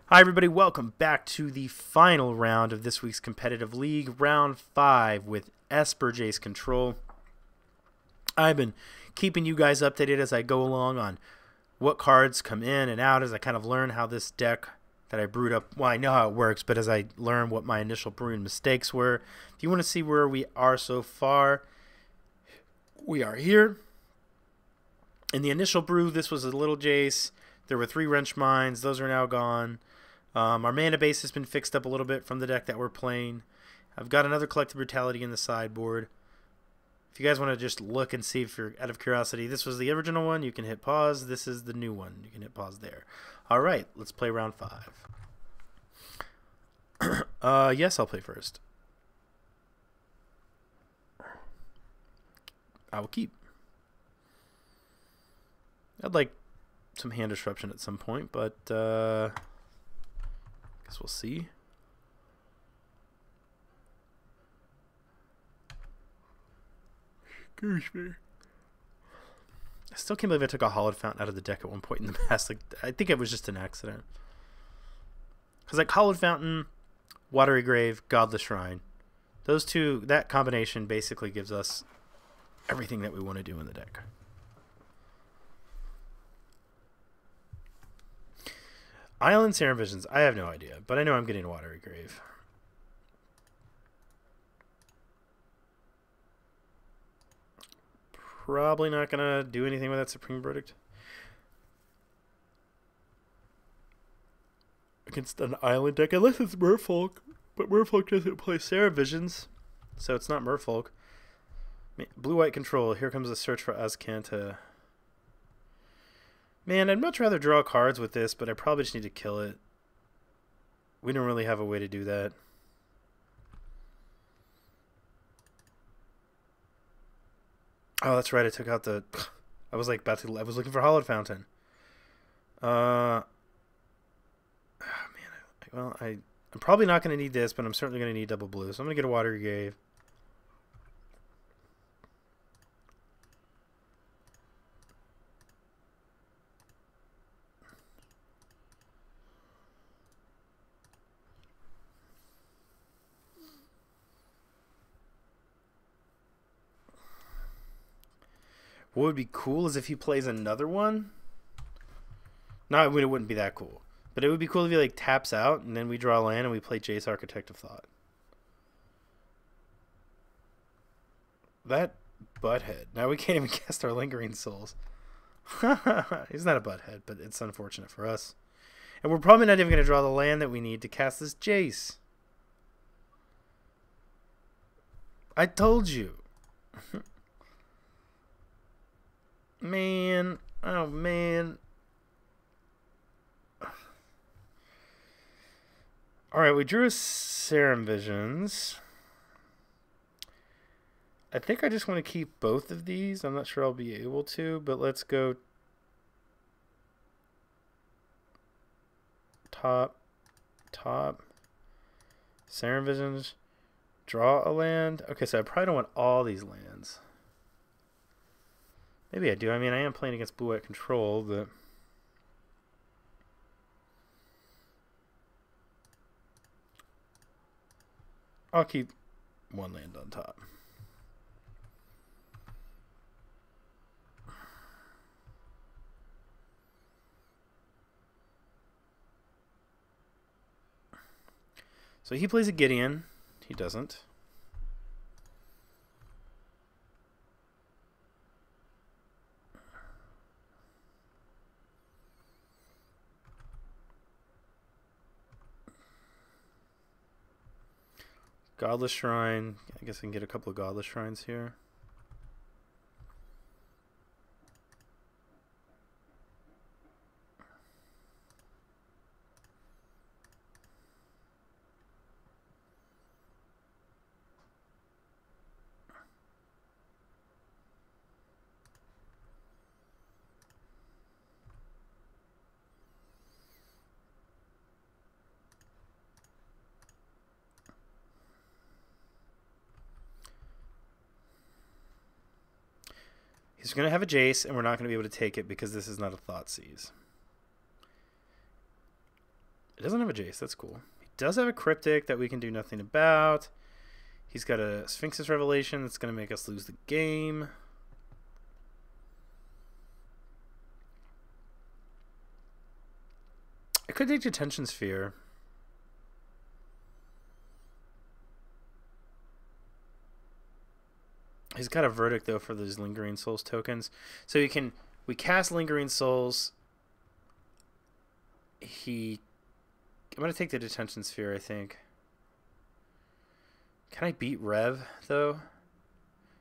Hi everybody, welcome back to the final round of this week's competitive league, round 5 with Esper Jace control. I've been keeping you guys updated as I go along on what cards come in and out as I kind of learn how this deck that I brewed up, well, I know how it works, but as I learn what my initial brewing mistakes were. If you want to see where we are so far, we are here. In the initial brew, this was a little Jace. There were 3 Wrench Mines. Those are now gone. Our mana base has been fixed up a little bit from the deck that we're playing. I've got another Collective Brutality in the sideboard. If you guys want to just look and see if you're out of curiosity, this was the original one. You can hit pause. This is the new one. You can hit pause there. All right, let's play round 5. Yes, I'll play first. I will keep. I'd like some hand disruption at some point, but guess we'll see. Excuse me. I still can't believe I took a Hollowed Fountain out of the deck at one point in the past. Like, I think it was just an accident. Because like Hollowed Fountain, Watery Grave, Godless Shrine, those two, that combination basically gives us everything that we want to do in the deck. Island Serum Visions, I have no idea, but I know I'm getting a Watery Grave. Probably not going to do anything with that Supreme Verdict. Against an island deck, unless it's Merfolk. But Merfolk doesn't play Serum Visions, so it's not Merfolk. Blue-white control, here comes a search for Azcanta. Man, I'd much rather draw cards with this, but I probably just need to kill it. We don't really have a way to do that. Oh, that's right. I took out the... I was like I was looking for Hollowed Fountain. Oh, man. Well, I'm probably not going to need this, but I'm certainly going to need double blue. So I'm going to get a Watery Grave. What would be cool is if he plays another one. No, I mean, it wouldn't be that cool. But it would be cool if he like taps out and then we draw land and we play Jace Architect of Thought. That butthead. Now we can't even cast our Lingering Souls. He's not a butthead, but it's unfortunate for us. And we're probably not even going to draw the land that we need to cast this Jace. I told you. Man. Oh, man. Alright, we drew a Serum Visions. I think I just want to keep both of these. I'm not sure I'll be able to, but let's go top, Serum Visions, draw a land. Okay, so I probably don't want all these lands. Maybe I do. I mean, I am playing against blue-white control, but... I'll keep one land on top. So he plays a Gideon. He doesn't. Godless Shrine. I guess I can get a couple of Godless Shrines here. He's going to have a Jace, and we're not going to be able to take it because this is not a Thoughtseize. It doesn't have a Jace. That's cool. He does have a Cryptic that we can do nothing about. He's got a Sphinx's Revelation that's going to make us lose the game. I could take Detention Sphere. He's got a Verdict, though, for those Lingering Souls tokens. So we cast Lingering Souls. I'm going to take the Detention Sphere, I think. Can I beat Rev, though?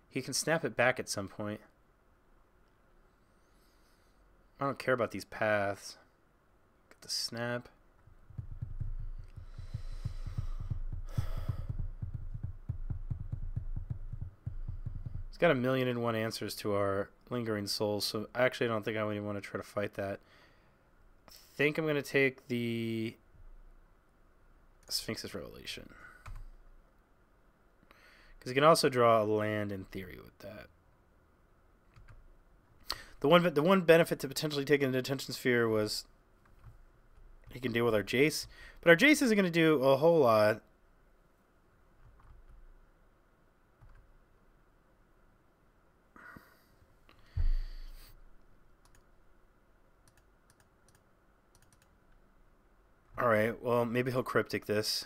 He can snap it back at some point. I don't care about these paths. Got the snap. He's got 1,000,001 answers to our Lingering Souls, so actually I don't think I even want to try to fight that. I think I'm going to take the Sphinx's Revelation. Because you can also draw a land in theory with that. The one benefit to potentially taking the Detention Sphere was he can deal with our Jace. But our Jace isn't going to do a whole lot. Alright, well, maybe he'll Cryptic this.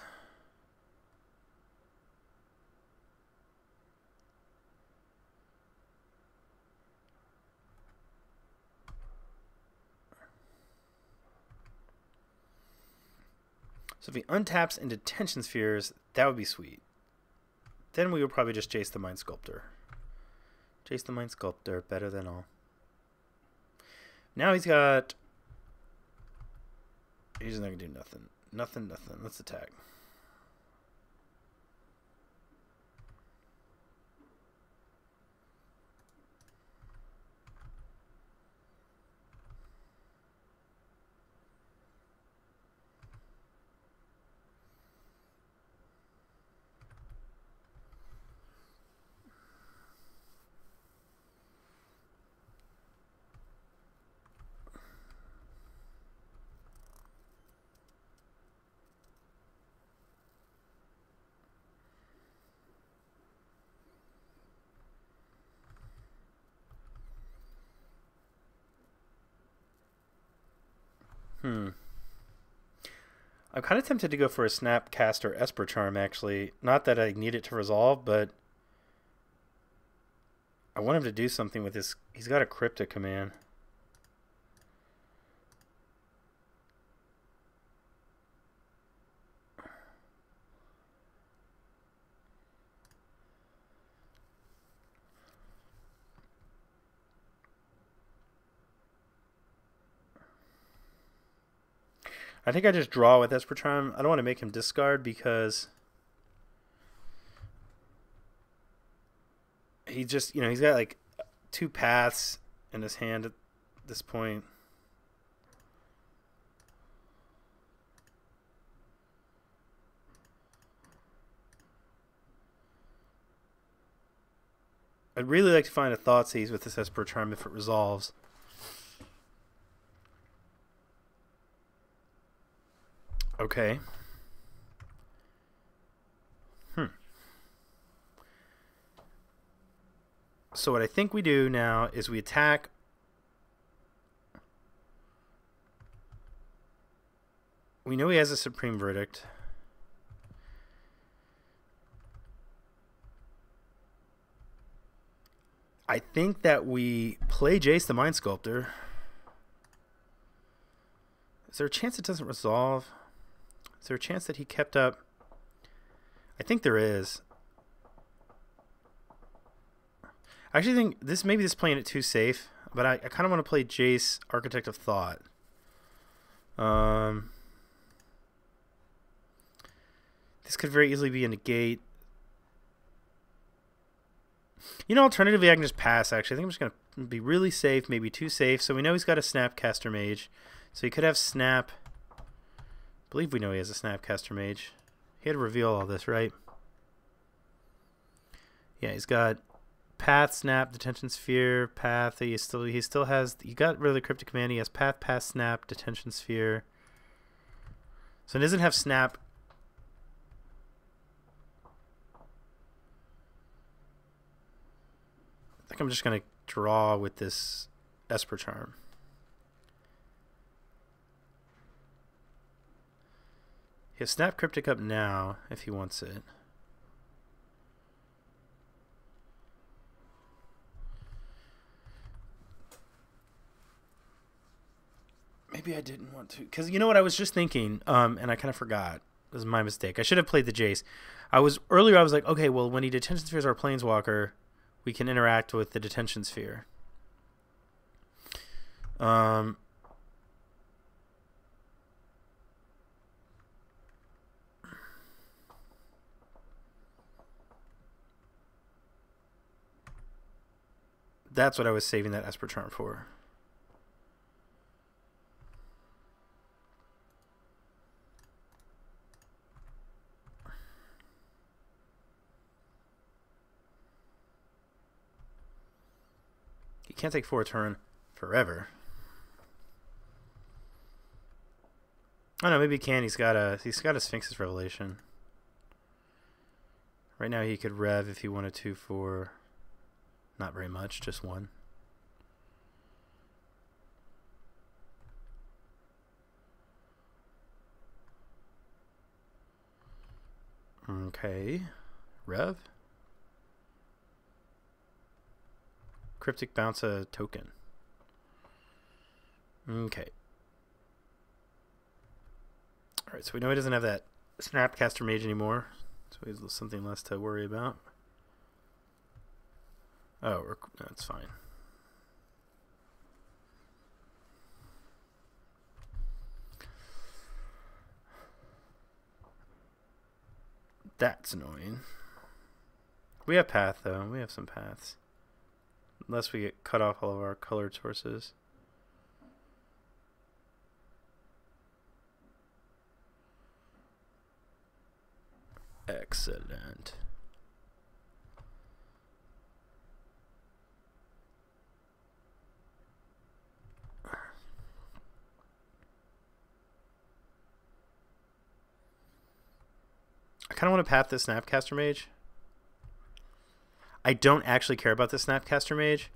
So if he untaps into Detention Spheres, that would be sweet. Then we would probably just Jace the Mind Sculptor. Jace the Mind Sculptor, better than all. Now he's got... He's not going to do nothing. Nothing. Let's attack. I'm kind of tempted to go for a Snapcast or Esper Charm, actually. Not that I need it to resolve, but I want him to do something with this. He's got a Cryptic command. I think I just draw with Esper Charm. I don't want to make him discard because he just, he's got like 2 paths in his hand at this point. I'd really like to find a Thoughtseize with this Esper Charm if it resolves. Okay. So what I think we do now is we attack. We know he has a Supreme Verdict. I think that we play Jace the Mind Sculptor. Is there a chance it doesn't resolve? Is there a chance that he kept up? I think there is. I actually think maybe this playing it too safe, but I kind of want to play Jace, Architect of Thought. This could very easily be a negate. Alternatively, I can just pass, actually. I think I'm just going to be really safe, maybe too safe. So we know he's got a Snapcaster Mage. So he could have Snap. I believe we know he has a Snapcaster Mage. He had to reveal all this, right? Yeah, he's got Path, Snap, Detention Sphere, Path. He still has. He got rid of the Cryptic Command. He has Path, Snap, Detention Sphere. So it doesn't have snap. I think I'm just going to draw with this Esper Charm. He has Snap Cryptic up now if he wants it. Maybe I didn't want to, because you know what I was just thinking, and I kind of forgot. It was my mistake. I should have played the Jace. Earlier I was like, okay, well, when he Detention Spheres our Planeswalker, we can interact with the Detention Sphere. That's what I was saving that Esper Charm for. He can't take 4 a turn forever. Oh no, maybe he can. He's got a Sphinx's Revelation. Right now he could rev if he wanted to for not very much, just 1. Okay. Rev. Cryptic bounce a token. Okay. Alright, so we know he doesn't have that Snapcaster Mage anymore. So he has something less to worry about. Oh, that's fine. That's annoying. We have path, though. We have some paths. Unless we get cut off all of our colored sources. Excellent. I kind of want to path this Snapcaster Mage. I don't actually care about the Snapcaster Mage,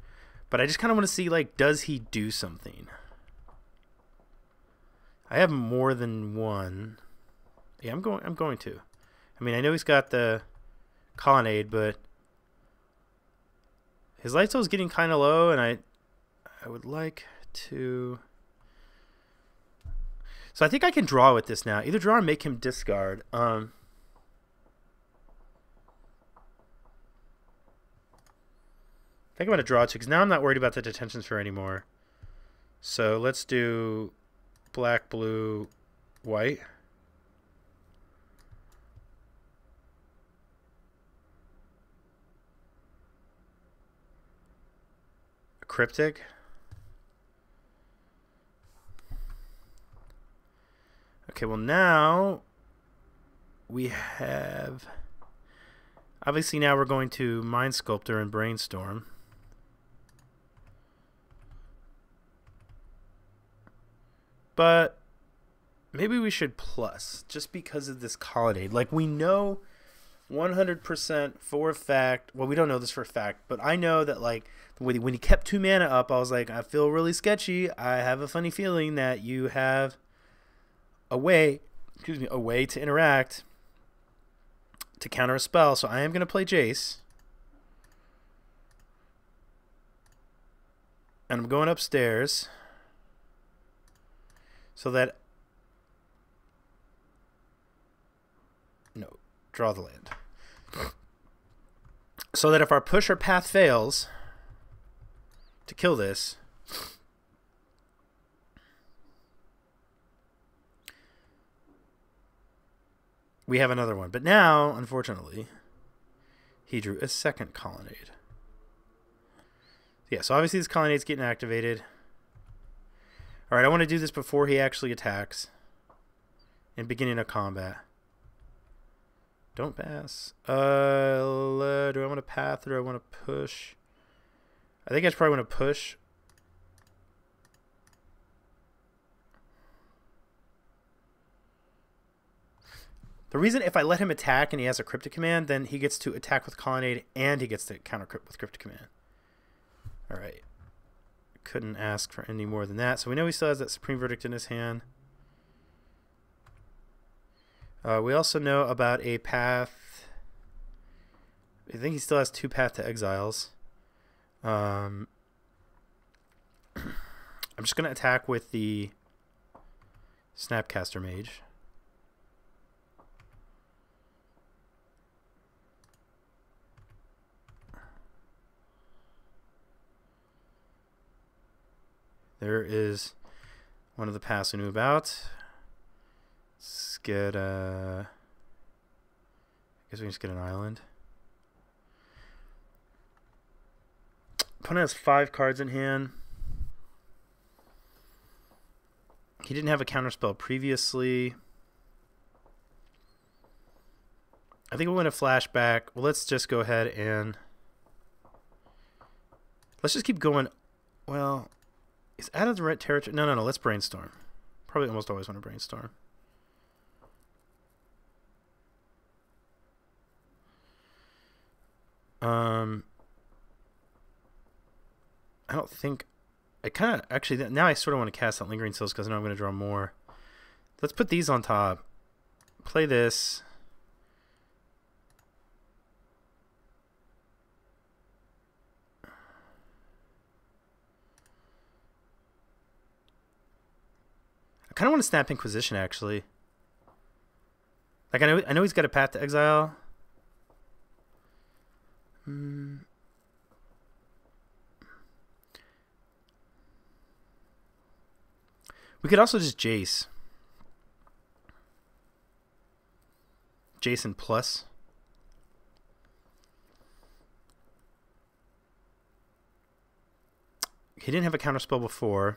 but I just kind of want to see, like, does he do something? I have more than one. Yeah, I'm going to. I mean, I know he's got the Colonnade, but his life total is getting kind of low, and I would like to. So I think I can draw with this now. Either draw or make him discard. I think I'm going to draw too, because now I'm not worried about the Detention Sphere anymore. So let's do black, blue, white. A Cryptic. Okay, well now we have... Obviously now we're going to Mind Sculptor and Brainstorm. But maybe we should plus, just because of this Colonnade. Like, we know 100% for a fact, well, we don't know this for a fact, but I know that, like, when he kept 2 mana up, I was like, I feel really sketchy. I have a funny feeling that you have a way to interact to counter a spell. So I am going to play Jace. And I'm going upstairs. So that... No, draw the land. So that if our push or path fails to kill this, we have another one. But now, unfortunately, he drew a second Colonnade. Yeah, so obviously this Colonnade's getting activated. Alright, I want to do this before he actually attacks. And beginning of combat. Don't pass. Do I want to path or do I want to push? I think I probably want to push. The reason, if I let him attack and he has a Cryptic Command, then he gets to attack with Colonnade and he gets to counter with Cryptic Command. Alright. Couldn't ask for any more than that. So we know he still has that Supreme Verdict in his hand. We also know about a path. I think he still has 2 Path to Exiles. I'm just going to attack with the Snapcaster Mage. There is one of the paths we knew about. Let's get I guess we can just get an island. Opponent has 5 cards in hand. He didn't have a counterspell previously. I think we're going to flashback. Well, let's just go ahead and let's just keep going. Well, he's out of the red territory. No. Let's brainstorm. Probably almost always want to brainstorm. I don't think. I kind of actually now I sort of want to cast that Lingering Souls because I know I'm going to draw more. Let's put these on top. Play this. I kind of want to snap Inquisition actually. Like I know he's got a Path to Exile. We could also just Jace. Jason plus. He didn't have a counterspell before.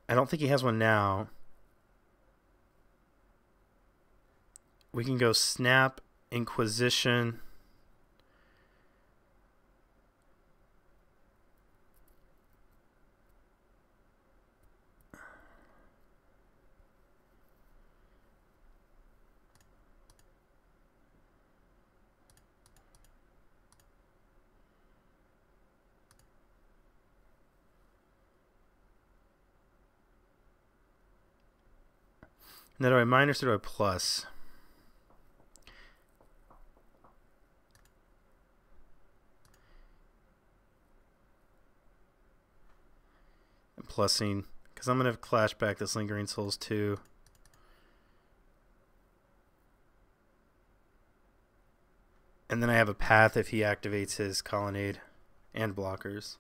I don't think he has one now. We can go Snap, Inquisition. Now do I minus or do I plus? I'm plussing because I'm going to clash back this Lingering Souls too. And then I have a path if he activates his Colonnade and blockers.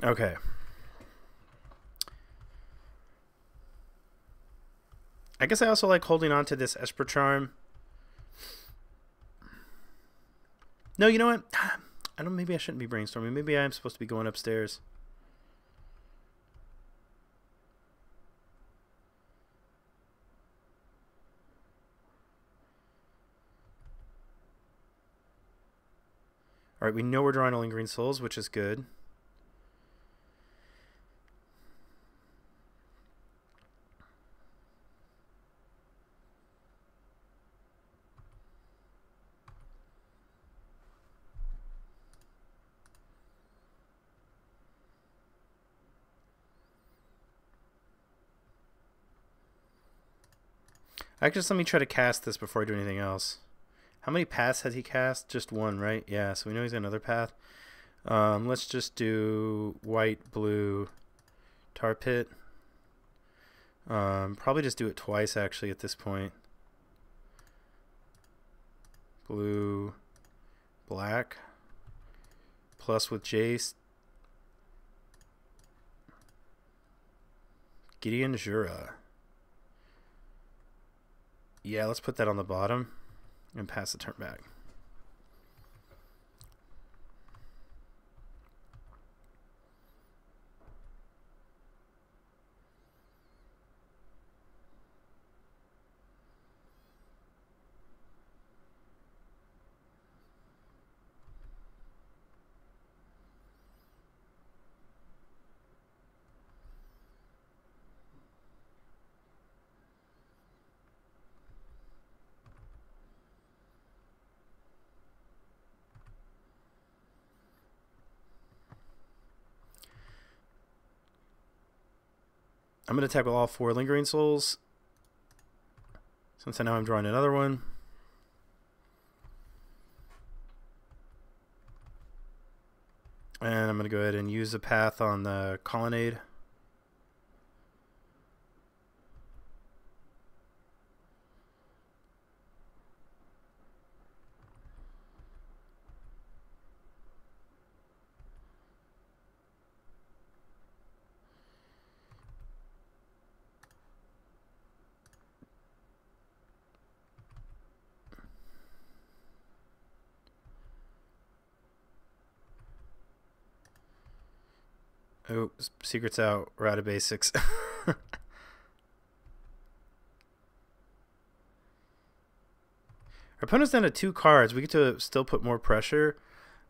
Okay. I guess I also like holding on to this Esper Charm. No, you know what? I don't. Maybe I shouldn't be brainstorming. Maybe I am supposed to be going upstairs. All right, we know we're drawing a Lingering Souls, which is good. Actually, just let me try to cast this before I do anything else. How many paths has he cast? Just one, right? Yeah, so we know he's got another path. Let's just do white, blue, tar pit. Probably just do it twice, actually, at this point. Blue, black, plus with Jace. Gideon Jura. Yeah, let's put that on the bottom and pass the turn back. I'm going to attack with all 4 Lingering Souls. Since I know I'm drawing another one. And I'm going to go ahead and use the path on the Colonnade. Oh, secret's out. We're out of basics. Our opponent's down to 2 cards. We get to still put more pressure.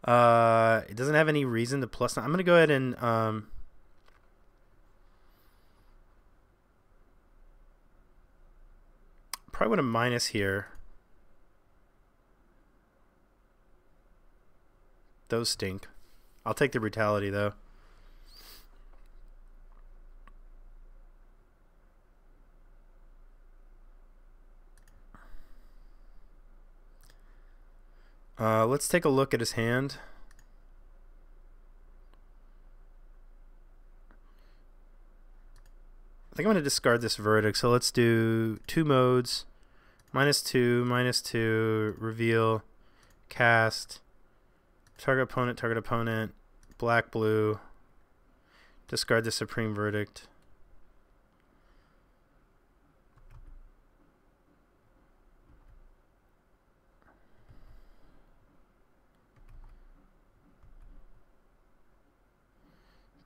It doesn't have any reason to plus. I'm going to go ahead and probably want a minus here. Those stink. I'll take the brutality though. Let's take a look at his hand. I think I'm going to discard this verdict. So let's do 2 modes. -2, reveal, cast, target opponent, black, blue, discard the supreme verdict.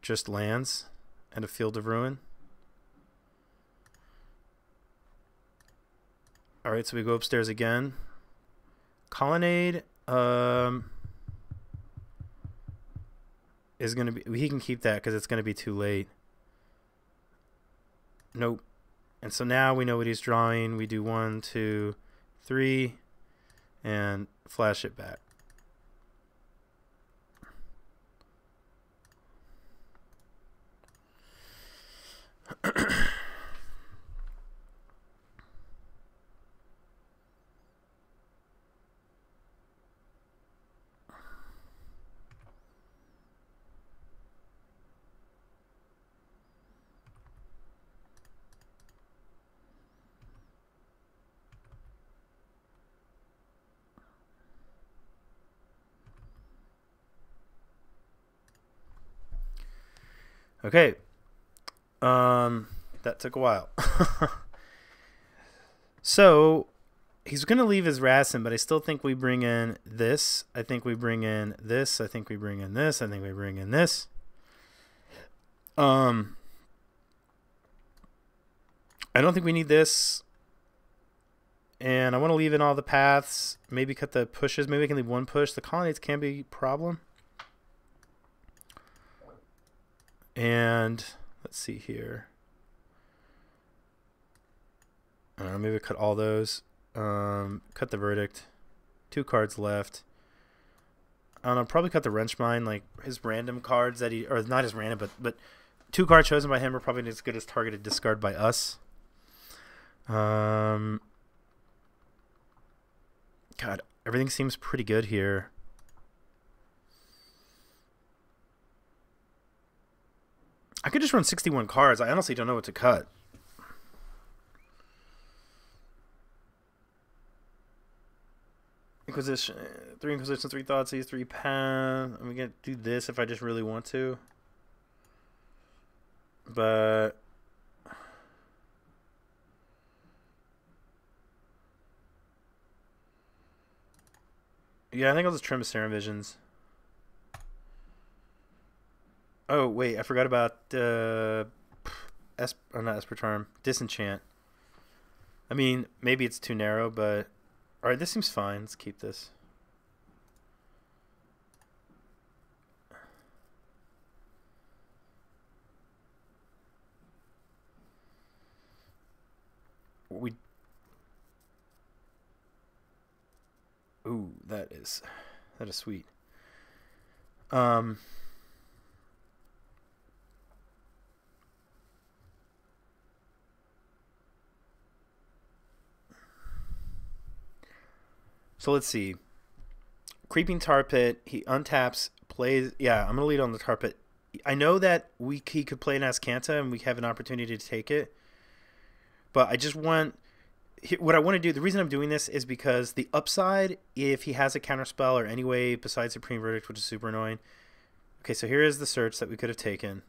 Just lands and a Field of Ruin. Alright, so we go upstairs again. Colonnade is going to be... He can keep that because it's going to be too late. Nope. And so now we know what he's drawing. We do 1, 2, 3, and flash it back. Okay. That took a while. So, he's going to leave his Rasen, but I still think we bring in this. I think we bring in this. I think we bring in this. I think we bring in this. I don't think we need this. And I want to leave in all the paths. Maybe cut the pushes. Maybe we can leave 1 push. The colonnades can be a problem. And let's see here. I don't know, maybe cut all those. Cut the verdict. 2 cards left. I don't know, probably cut the wrench mine, like his random cards that he, or not his random, but 2 cards chosen by him are probably as good as targeted discard by us. God, everything seems pretty good here. I could just run 61 cards. I honestly don't know what to cut. Inquisition, 3 Inquisition, 3 Thoughtseize, 3 Path. I'm gonna do this if I just really want to. But yeah, I think I'll just trim Serum Visions. Oh wait, I forgot about not Esper Charm, Disenchant. I mean, maybe it's too narrow, but all right, this seems fine. Let's keep this. Ooh, that is sweet. So let's see. Creeping Tar Pit. He untaps, plays. Yeah, I'm going to lead on the Tar Pit. I know that he could play an Azcanta and we have an opportunity to take it. But I just want... What I want to do, the reason I'm doing this is because the upside, if he has a counterspell or any way besides Supreme Verdict, which is super annoying. Okay, so here is the search that we could have taken.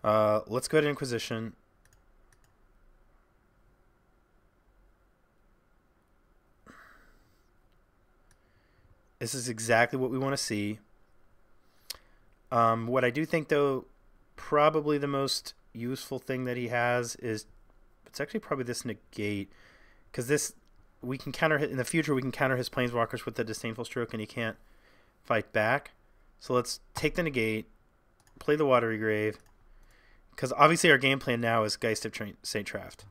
Let's go to Inquisition. This is exactly what we want to see. What I do think, though, probably the most useful thing that he has is... It's actually probably this negate, because this we can counter in the future. We can counter his planeswalkers with the Disdainful Stroke, and he can't fight back. So let's take the negate, play the Watery Grave, because obviously our game plan now is Geist of St. Traft.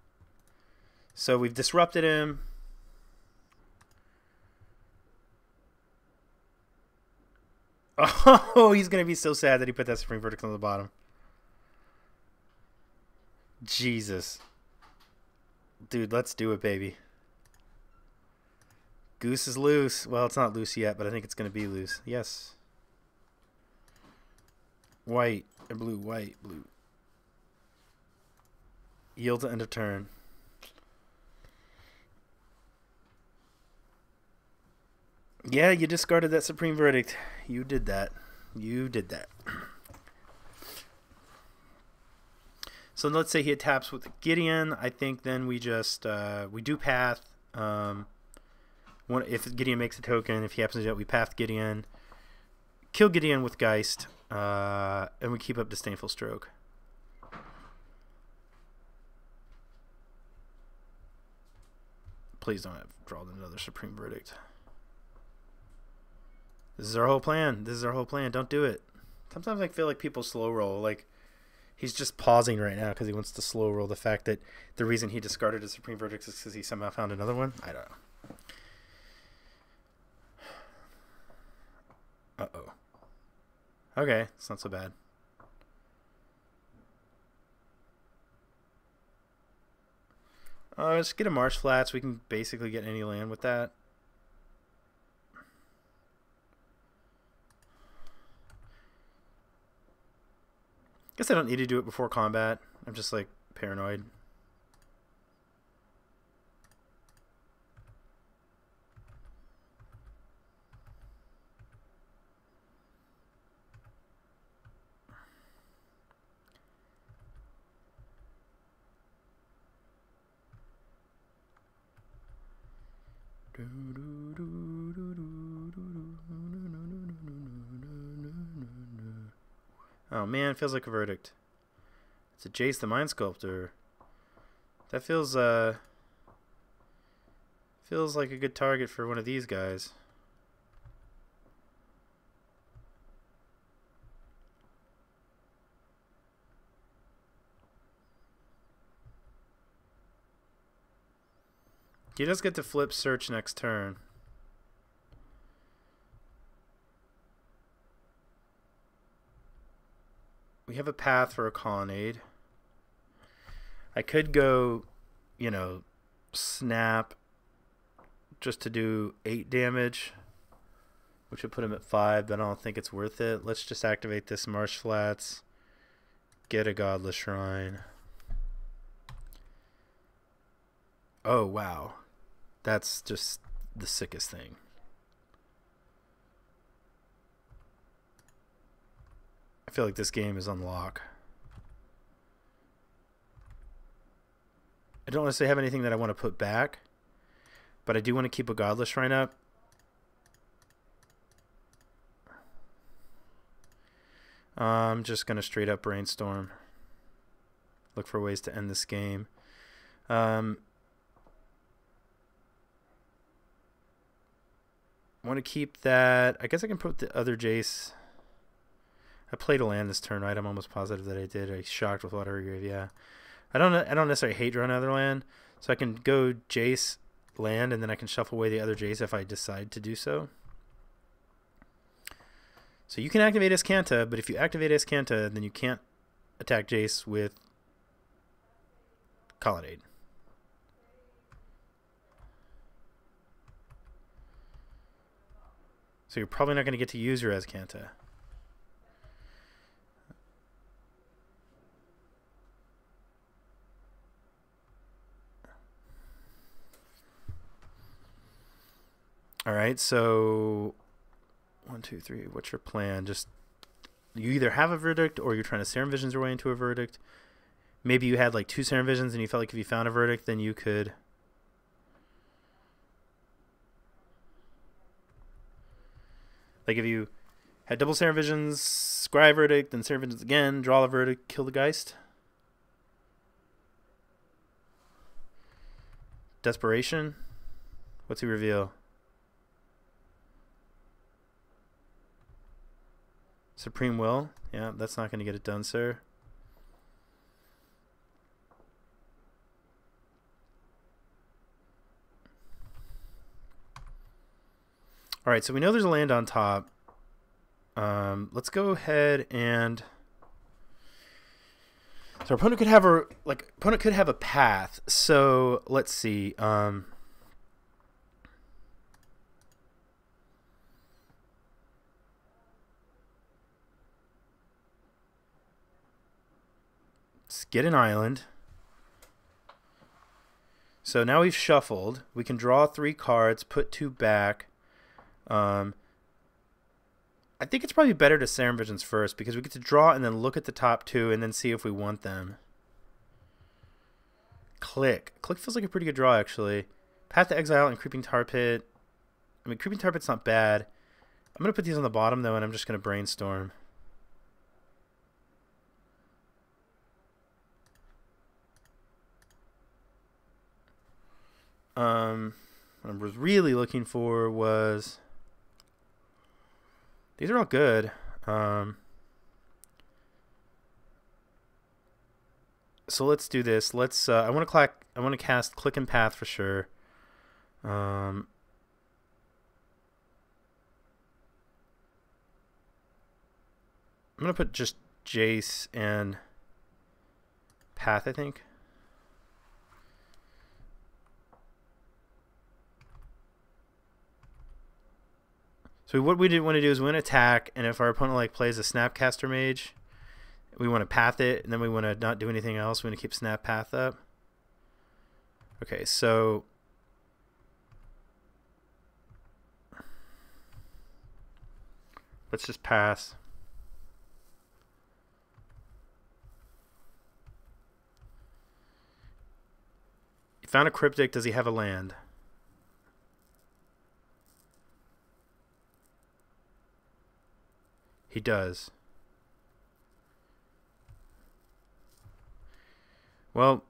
So we've disrupted him. Oh, he's gonna be so sad that he put that Supreme Verdict on the bottom. Jesus. Dude, let's do it, baby. Goose is loose. Well, it's not loose yet, but I think it's going to be loose. Yes. White. Or blue. White. Blue. Yield to end of turn. Yeah, you discarded that Supreme Verdict. You did that. You did that. So let's say he taps with Gideon. I think then we just we do path. If Gideon makes a token, if he happens to do it, we path Gideon, kill Gideon with Geist, and we keep up Disdainful Stroke. Please don't have draw another Supreme Verdict. This is our whole plan. This is our whole plan. Don't do it. Sometimes I feel like people slow roll. Like, he's just pausing right now because he wants to slow roll the fact that the reason he discarded his Supreme Verdict is because he somehow found another one. I don't know. Uh-oh. Okay, it's not so bad. Let's get a Marsh Flats. We can basically get any land with that. Guess I don't need to do it before combat. I'm just like paranoid. Oh man, it feels like a verdict. It's a Jace the Mind Sculptor. That feels like a good target for one of these guys. He does get to flip search next turn. We have a path for a Colonnade. I could go, you know, snap just to do 8 damage, which would put him at 5, but I don't think it's worth it. Let's just activate this Marsh Flats, get a Godless Shrine. Oh, wow. That's just the sickest thing. I feel like this game is on lock. I don't necessarily have anything that I want to put back, but I do want to keep a Godless Shrine up. I'm just going to straight up Brainstorm. Look for ways to end this game. Want to keep that. I guess I can put the other Jace. I played a land this turn, right? I'm almost positive that I did. I shocked with Watery Grave, yeah. I don't necessarily hate drawing another land, so I can go Jace land, and then I can shuffle away the other Jace if I decide to do so. So you can activate Azcanta, but if you activate Azcanta, then you can't attack Jace with Colonnade. So you're probably not going to get to use your Azcanta. All right, so 1, 2, 3. What's your plan? Just you either have a verdict or you're trying to Serum Visions your way into a verdict. Maybe you had like 2 Serum Visions and you felt like if you found a verdict, then you could. Like if you had double Serum Visions, scry verdict, then Serum Visions again, draw the verdict, kill the Geist. Desperation. What's he reveal? Supreme Will. Yeah, that's not going to get it done, sir. All right, so we know there's a land on top. Let's go ahead and so our opponent could have a path. So let's see. Let's get an island. So now we've shuffled. We can draw 3 cards, put 2 back. I think it's probably better to Serum Visions first because we get to draw and then look at the top 2 and then see if we want them. Click. Click feels like a pretty good draw, actually. Path to Exile and Creeping Tar Pit. I mean, Creeping Tar Pit's not bad. I'm going to put these on the bottom, though, and I'm just going to brainstorm. What I was really looking for was... These are all good. So let's do this. Let's. I want to cast Click and Path for sure. I'm gonna put just Jace and Path, I think. So what we want to do is we want to attack, and if our opponent like plays a Snapcaster Mage, we want to path it, and then we want to not do anything else. We want to keep Snap Path up. Okay, so let's just pass. He found a Cryptic. Does he have a land? He does. Well,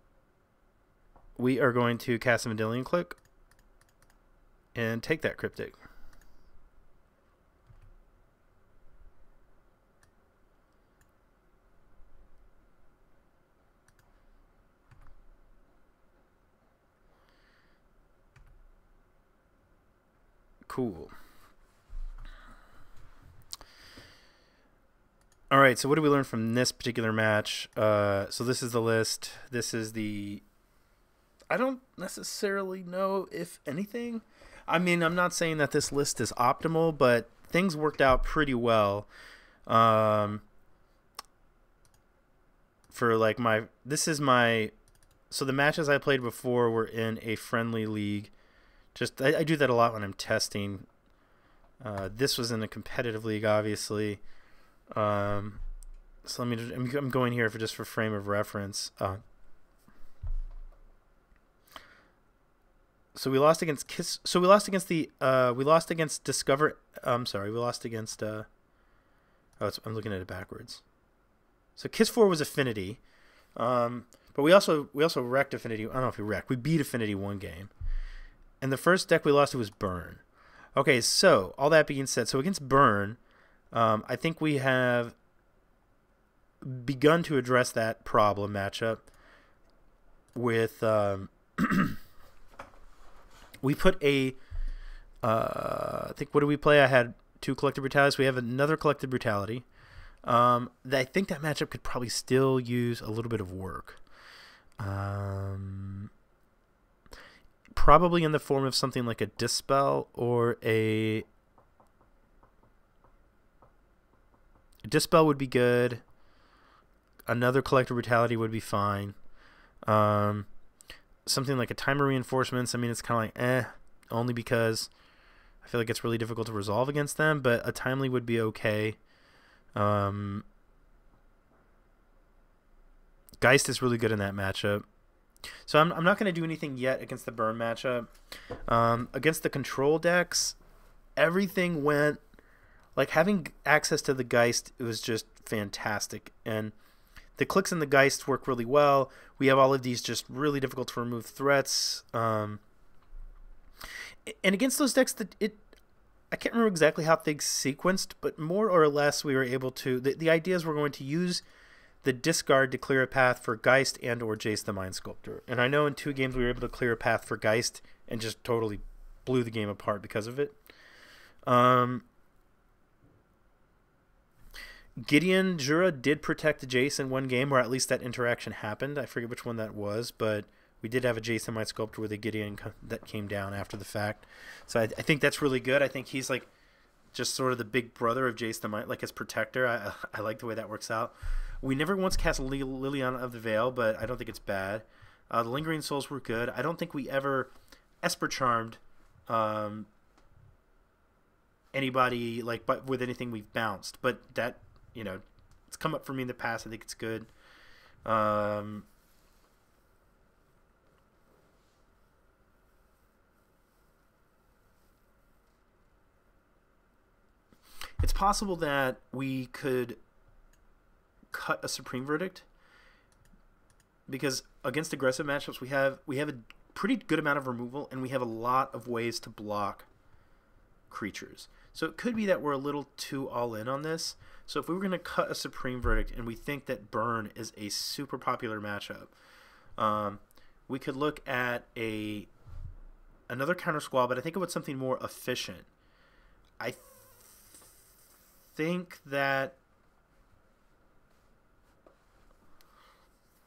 we are going to cast a Vendilion Click and take that Cryptic. Cool. All right, so what do we learn from this particular match? So this is the list. This is the... I don't necessarily know if anything. I mean, I'm not saying that this list is optimal, but things worked out pretty well. For like my... This is my... So the matches I played before were in a friendly league. Just I do that a lot when I'm testing. This was in a competitive league, obviously. So let me just, I'm going here for frame of reference. So we lost against Kiss. So we lost against the we lost against Discover. I'm sorry, we lost against I'm looking at it backwards. So Kiss 4 was Affinity. But we also wrecked Affinity. I don't know if we wrecked. We beat Affinity 1 game. And the first deck we lost to was Burn. Okay, so all that being said, so against Burn, I think we have begun to address that problem matchup with we put a I think, what do we play? I had 2 Collective Brutalities. We have another Collective Brutality. I think that matchup could probably still use a little bit of work. Probably in the form of something like a Dispel or a Dispel would be good. Another Collective Brutality would be fine. Something like a Timer Reinforcements, I mean, it's kind of like only because I feel like it's really difficult to resolve against them, but a Timely would be okay. Geist is really good in that matchup. So I'm not going to do anything yet against the Burn matchup. Against the control decks, everything went... Like, having access to the Geist, it was just fantastic. And the clicks in the Geist work really well. We have all of these just really difficult to remove threats. And against those decks, I can't remember exactly how things sequenced, but more or less we were able to... The idea is we're going to use the discard to clear a path for Geist and or Jace the Mind Sculptor. And I know in 2 games we were able to clear a path for Geist and just totally blew the game apart because of it. Gideon Jura did protect Jace in 1 game, or at least that interaction happened. I forget which one that was, but we did have a Jace the Mind Sculptor with a Gideon that came down after the fact. So I think that's really good. I think he's like just sort of the big brother of Jace the Mind, like his protector. I like the way that works out. We never once cast Liliana of the Veil, but I don't think it's bad. The Lingering Souls were good. I don't think we ever Esper Charmed anybody like with anything we've bounced, but that, you know, it's come up for me in the past. I think it's good. It's possible that we could cut a Supreme Verdict, because against aggressive matchups we have a pretty good amount of removal, and we have a lot of ways to block creatures. So it could be that we're a little too all in on this. So if we were going to cut a Supreme Verdict and we think that Burn is a super popular matchup, we could look at another counter squall, but I think it was something more efficient. I think that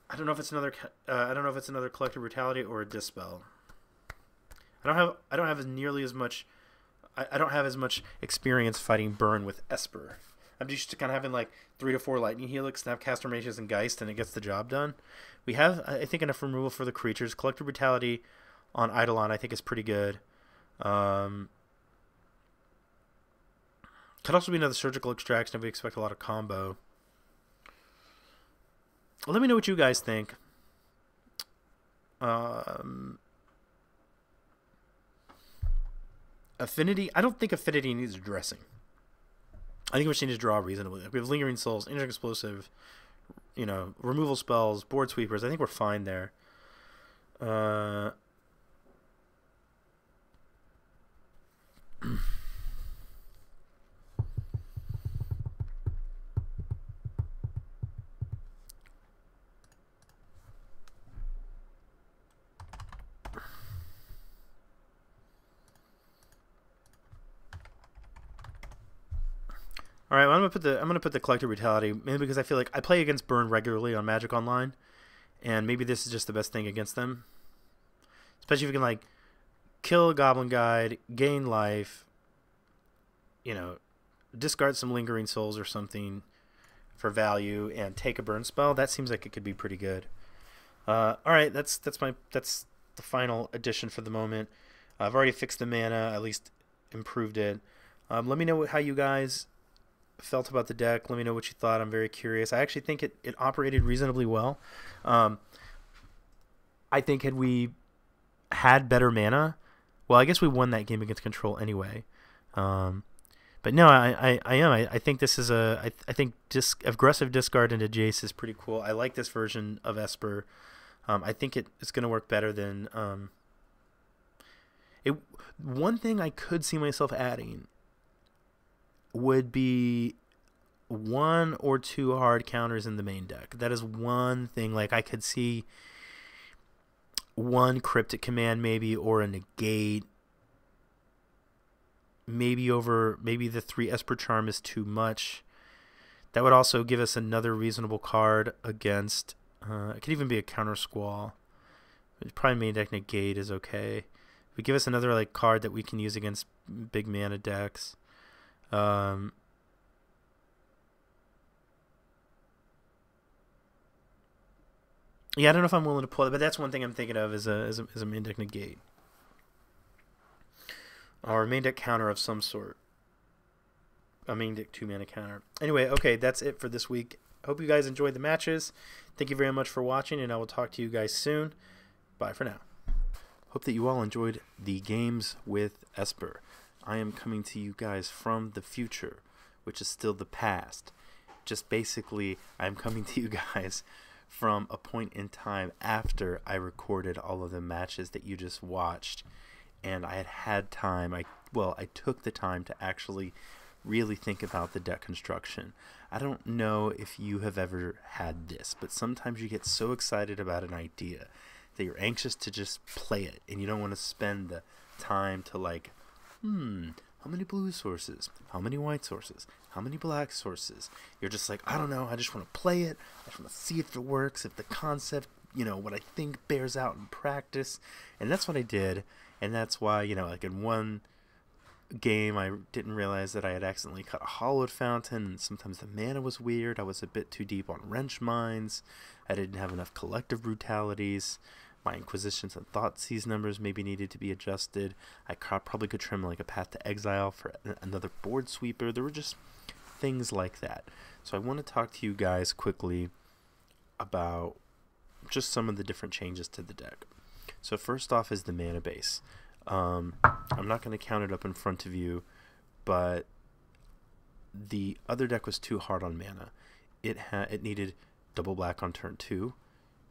I don't know if it's another Collective Brutality or a Dispel. I don't have nearly as much. I don't have as much experience fighting Burn with Esper. I'm just used to kind of having like 3 to 4 Lightning Helix, Snapcaster Mages, and Geist, and it gets the job done. We have, I think, enough removal for the creatures. Collective Brutality on Eidolon, I think, is pretty good. Could also be another Surgical Extraction if we expect a lot of combo. Well, let me know what you guys think. Affinity, I don't think Affinity needs addressing. I think we just need to draw reasonably. We have Lingering Souls, Inject Explosive, you know, removal spells, board sweepers. I think we're fine there. All right, well, I'm gonna put the Collective Brutality, mainly because I feel like I play against Burn regularly on Magic Online, and maybe this is just the best thing against them. Especially if you can like kill a Goblin Guide, gain life, you know, discard some Lingering Souls or something for value, and take a Burn spell. That seems like it could be pretty good. All right, that's the final addition for the moment. I've already fixed the mana, at least improved it. Let me know how you guys felt about the deck. Let me know what you thought. I'm very curious. I actually think it operated reasonably well. I think had we had better mana, well, I guess we won that game against Control anyway. But no, I think this is I think aggressive discard into Jace is pretty cool. I like this version of Esper. I think it's going to work better than one thing I could see myself adding would be 1 or 2 hard counters in the main deck. That is one thing. Like, I could see 1 Cryptic Command maybe, or a Negate. Maybe the 3 Esper Charm is too much. That would also give us another reasonable card against... it could even be a Counter Squall. Probably main deck Negate is okay. It would give us another like card that we can use against big mana decks. Yeah, I don't know if I'm willing to pull it, but that's one thing I'm thinking of as a main deck negate. Or a main deck counter of some sort. A main deck 2-mana counter. Anyway, okay, that's it for this week. Hope you guys enjoyed the matches. Thank you very much for watching, and I will talk to you guys soon. Bye for now. Hope that you all enjoyed the games with Esper. I am coming to you guys from the future, which is still the past. Just basically, I'm coming to you guys from a point in time after I recorded all of the matches that you just watched, and I had time. I took the time to actually really think about the deck construction. I don't know if you have ever had this, but sometimes you get so excited about an idea that you're anxious to just play it, and you don't want to spend the time to like, how many blue sources? How many white sources? How many black sources? You're just like, I don't know, I just want to play it. I just want to see if it works, if the concept, what I think bears out in practice. And that's what I did, and that's why, like in one game I didn't realize that I had accidentally cut a hollowed fountain, and sometimes the mana was weird. I was a bit too deep on wrench mines. I didn't have enough collective brutalities. My Inquisitions and Thoughtseize numbers maybe needed to be adjusted. I probably could trim like a Path to Exile for another board sweeper. There were just things like that. So I want to talk to you guys quickly about just some of the different changes to the deck. So first off is the mana base. I'm not going to count it up in front of you, but the other deck was too hard on mana. It needed double black on turn 2,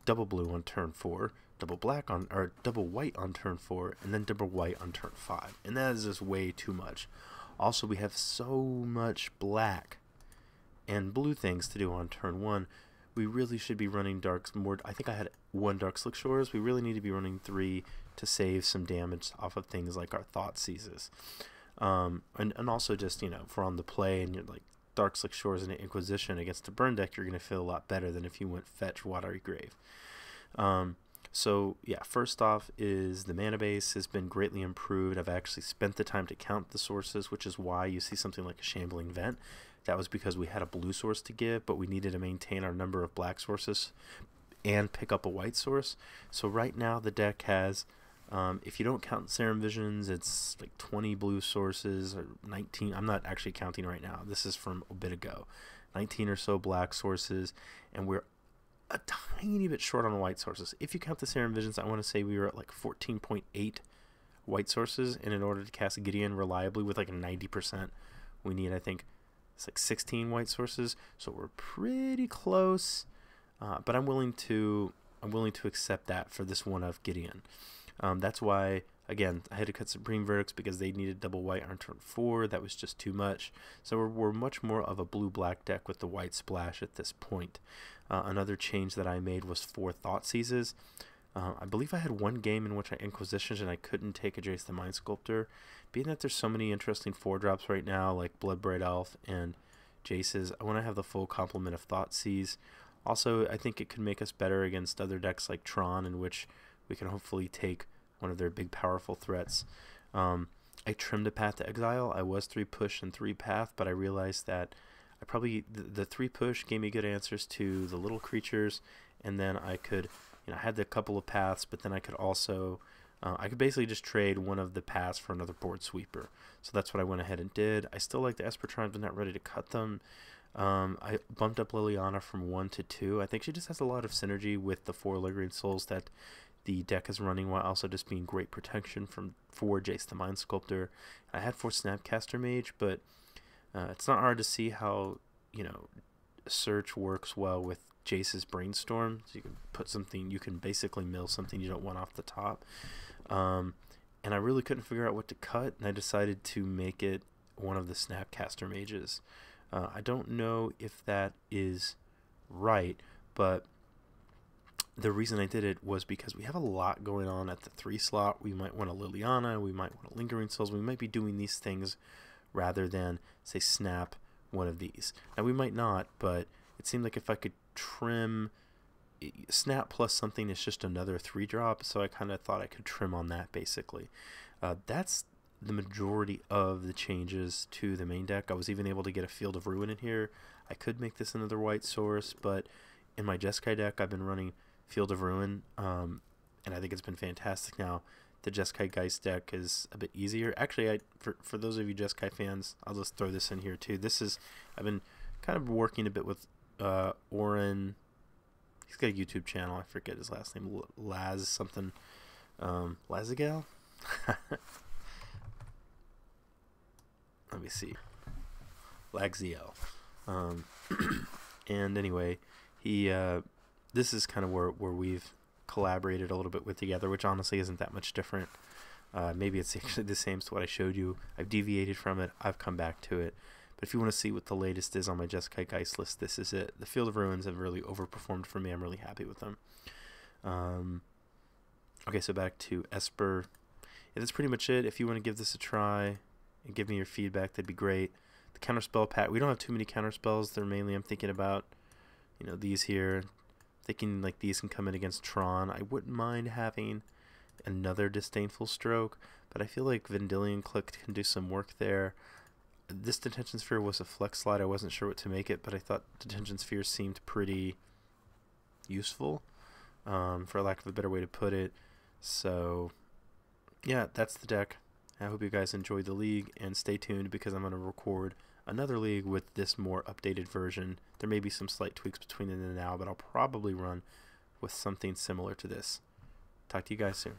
double blue on turn 4, double white on turn 4, and then double white on turn 5. And that is just way too much. Also, we have so much black and blue things to do on turn 1. We really should be running darks more. I think I had 1 Dark Slick Shores. We really need to be running 3 to save some damage off of things like our Thoughtseizes. And also just, if we're on the play and you're like Dark Slick Shores and an Inquisition against a burn deck, you're going to feel a lot better than if you went fetch Watery Grave. So yeah, first off is the mana base has been greatly improved. I've actually spent the time to count the sources, which is why you see something like a Shambling Vent. That was because we had a blue source to give, but we needed to maintain our number of black sources and pick up a white source. So right now the deck has, if you don't count Serum Visions, it's like 20 blue sources or 19. I'm not actually counting right now. This is from a bit ago. 19 or so black sources, and we're a tiny bit short on white sources. If you count the Serum Visions, I want to say we were at like 14.8 white sources, and in order to cast Gideon reliably with like a 90%, we need, I think, it's like 16 white sources. So we're pretty close, but I'm willing to accept that for this one of Gideon. That's why, again, I had to cut Supreme Verdicts because they needed double white on turn 4. That was just too much. So we're much more of a blue-black deck with the white splash at this point. Another change that I made was 4 Thoughtseizes. I believe I had one game in which I Inquisitioned and I couldn't take a Jace the Mind Sculptor. Being that there's so many interesting 4-drops right now, like Bloodbraid Elf and Jace's, I want to have the full complement of Thoughtseize. Also, I think it could make us better against other decks like Tron, in which we can hopefully take one of their big powerful threats. I trimmed a Path to Exile. I was 3 push and 3 path, but I realized that I probably the 3 push gave me good answers to the little creatures, and then I could, I had the couple of paths, but then I could also I could basically just trade one of the paths for another board sweeper. So that's what I went ahead and did. I still like the Esper Trines, but not ready to cut them. I bumped up Liliana from 1 to 2. I think she just has a lot of synergy with the 4 Lingering Souls that the deck is running, while also just being great protection for Jace the Mind Sculptor. I had 4 Snapcaster Mage, but it's not hard to see how, Search works well with Jace's Brainstorm. So you can basically mill something you don't want off the top. And I really couldn't figure out what to cut, and I decided to make it one of the Snapcaster Mages. I don't know if that is right, but the reason I did it was because we have a lot going on at the 3 slot. We might want a Liliana, we might want a Lingering Souls. We might be doing these things rather than, say, snap one of these. Now, we might not, but it seemed like if I could trim snap plus something is just another 3-drop, so I kind of thought I could trim on that, basically. That's the majority of the changes to the main deck. I was even able to get a Field of Ruin in here. I could make this another white source, but in my Jeskai deck, I've been running Field of Ruin, and I think it's been fantastic. Now, the Jeskai Geist deck is a bit easier. Actually, for those of you Jeskai fans, I'll just throw this in here too. I've been kind of working a bit with Oren. He's got a YouTube channel. I forget his last name. Laz something. Lazagal? Let me see. Lagziel. And anyway, this is kind of where we've collaborated a little bit with together, which honestly isn't that much different. Maybe it's actually the same as what I showed you. I've deviated from it. I've come back to it. But if you want to see what the latest is on my Jeskai Geist list, this is it. The Field of Ruins have really overperformed for me. I'm really happy with them. Okay, so back to Esper. Yeah, that's pretty much it. If you want to give this a try and give me your feedback, that'd be great. The counterspell pack, we don't have too many counterspells. They're mainly, I'm thinking about, these here. Thinking like these can come in against Tron. I wouldn't mind having another Disdainful Stroke, but I feel like Vendilion Click can do some work there. This Detention Sphere was a flex slot. I wasn't sure what to make it, but I thought Detention Sphere seemed pretty useful, for lack of a better way to put it. So, yeah, that's the deck. I hope you guys enjoyed the league, and stay tuned because I'm going to record another league with this more updated version. There may be some slight tweaks between then and now, but I'll probably run with something similar to this. Talk to you guys soon.